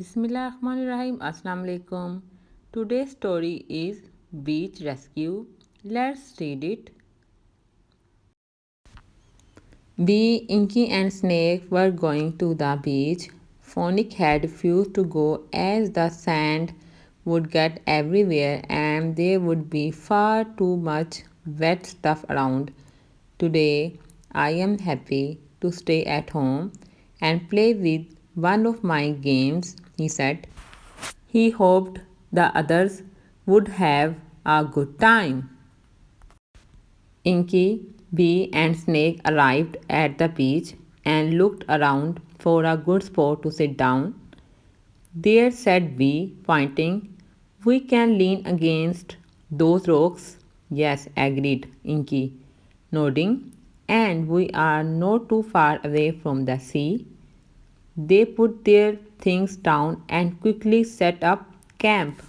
Bismillahirrahmanirrahim. Aslam Alaikum. Today's story is Beach Rescue. Let's read it. Bee, Inky, and Snake were going to the beach. Phonic had refused to go as the sand would get everywhere and there would be far too much wet stuff around. Today, I am happy to stay at home and play with one of my games, he said. He hoped the others would have a good time. Inky, Bee, and Snake arrived at the beach and looked around for a good spot to sit down. There sat Bee, pointing. We can lean against those rocks. Yes, agreed Inky, nodding. And we are not too far away from the sea. They put their things down and quickly set up camp.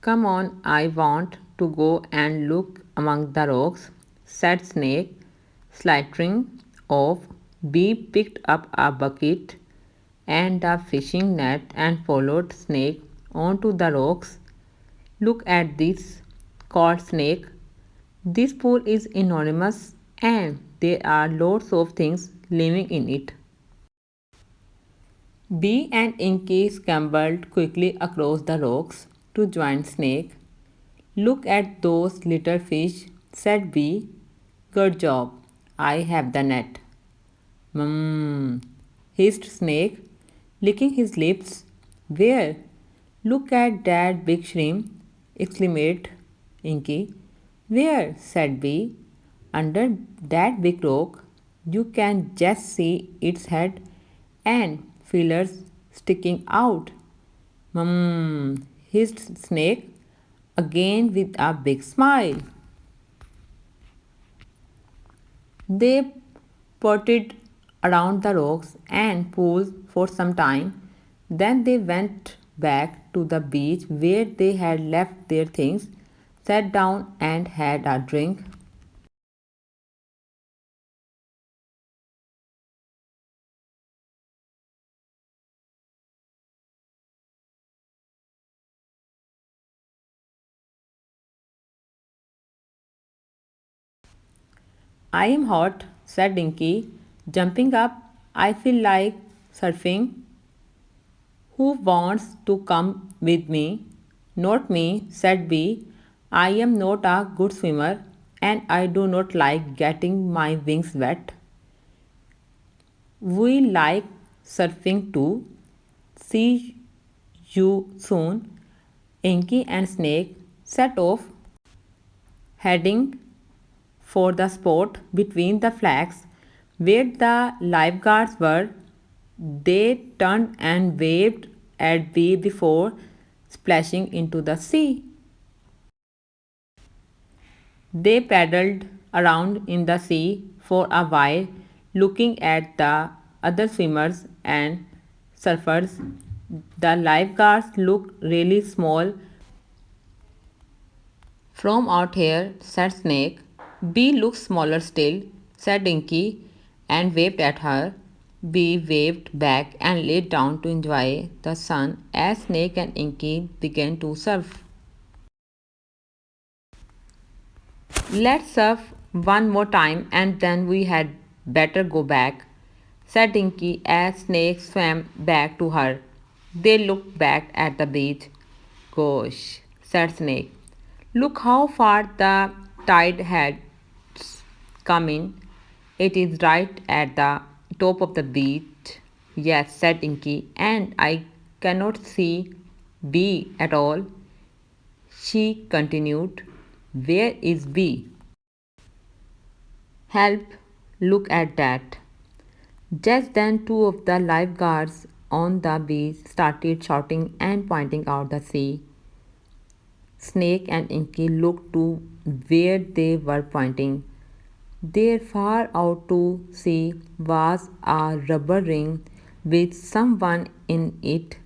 Come on, I want to go and look among the rocks, said Snake, slithering off. Bee picked up a bucket and a fishing net and followed Snake onto the rocks. Look at this, called Snake. This pool is enormous and there are lots of things living in it. Bee and Inky scrambled quickly across the rocks to join Snake. Look at those little fish, said Bee. Good job. I have the net. Mmm, hissed Snake, licking his lips. Where? Look at that big shrimp, exclaimed Inky. Where? Said Bee. Under that big rock, you can just see its head and feelers sticking out. Mmm, hissed Snake, again with a big smile. They potted around the rocks and pools for some time. Then they went back to the beach where they had left their things, sat down and had a drink. I am hot, said Dinky, jumping up. I feel like surfing. Who wants to come with me? Not me, said Bee. I am not a good swimmer and I do not like getting my wings wet. We like surfing too. See you soon. Inky and Snake set off, heading for the spot between the flags where the lifeguards were. They turned and waved at Bee before splashing into the sea. They paddled around in the sea for a while, looking at the other swimmers and surfers. The lifeguards looked really small from out here, said Snake. Bee looks smaller still, said Inky, and waved at her. Bee waved back and lay down to enjoy the sun as Snake and Inky began to surf. Let's surf one more time and then we had better go back, said Dinky as Snake swam back to her. They looked back at the beach. Gosh, said Snake. Look how far the tide had come in. It is right at the top of the beach. Yes, said Inky, and I cannot see B at all. She continued. Where is B? Help, look at that. Just then, two of the lifeguards on the beach started shouting and pointing out the sea. Snake and Inky looked to where they were pointing. There, far out to sea, was a rubber ring with someone in it.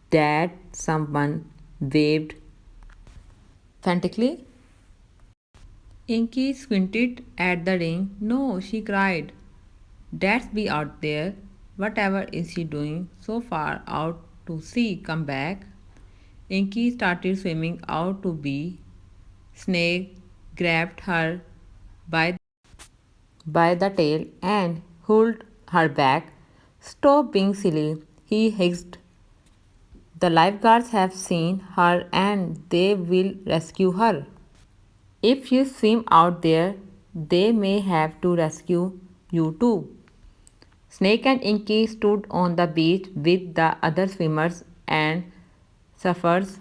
That someone waved frantically. Inky squinted at the ring. No, she cried. That's be out there. whatever is she doing so far out to sea? Come back. Inky started swimming out to be. Snake grabbed her by the tail and pulled her back. Stop being silly, he hissed. The lifeguards have seen her and they will rescue her. If you swim out there, they may have to rescue you too. Snake and Inky stood on the beach with the other swimmers and surfers.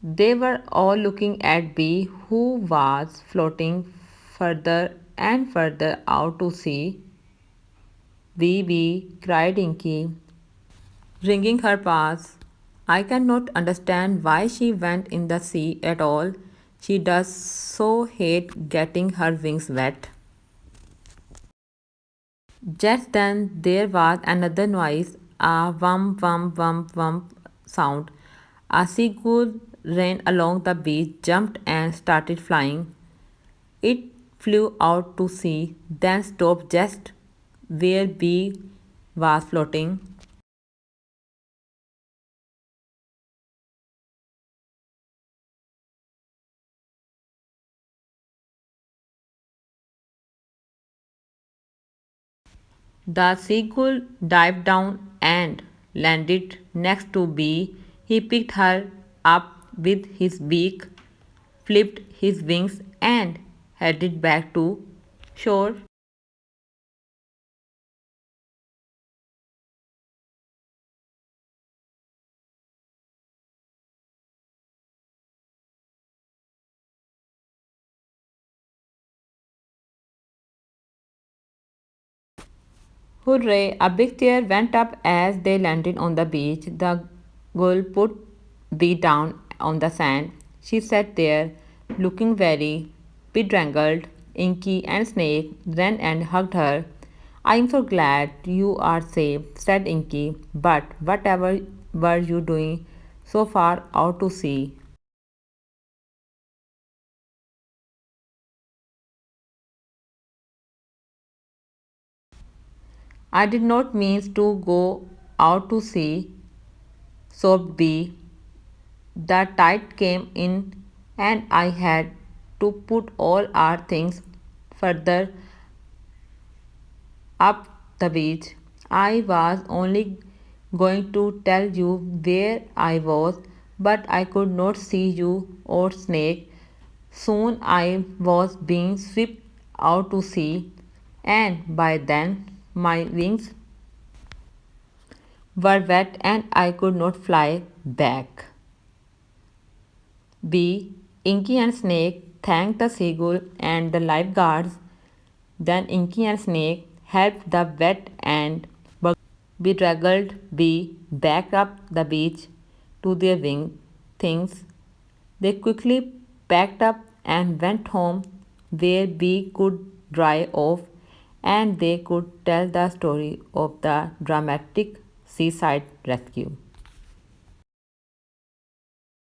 They were all looking at Bee, who was floating further and further out to sea. Bee, Bee, cried Inky, wringing her paws. I cannot understand why she went in the sea at all. She does so hate getting her wings wet. Just then there was another noise, a whump, whump, whump, whump sound. A seagull ran along the beach, jumped, and started flying. It flew out to sea, then stopped just where Bee was floating. The seagull dived down and landed next to Bee. He picked her up with his beak, flipped his wings, and headed back to shore. Hooray! A big cheer went up as they landed on the beach. The girl put Bee down on the sand. She sat there, looking very bedraggled. Inky and Snake ran and hugged her. I am so glad you are safe, said Inky, but whatever were you doing so far out to sea? I did not mean to go out to sea, sobbed Bee. The tide came in and I had to put all our things further up the beach. I was only going to tell you where I was, but I could not see you or Snake. Soon I was being swept out to sea, and by then my wings were wet and I could not fly back. B. Inky and Snake thanked the seagull and the lifeguards. Then Inky and Snake helped the wet and bedraggled bee back up the beach to their wing things. They quickly packed up and went home where Bee could dry off and they could tell the story of the dramatic seaside rescue.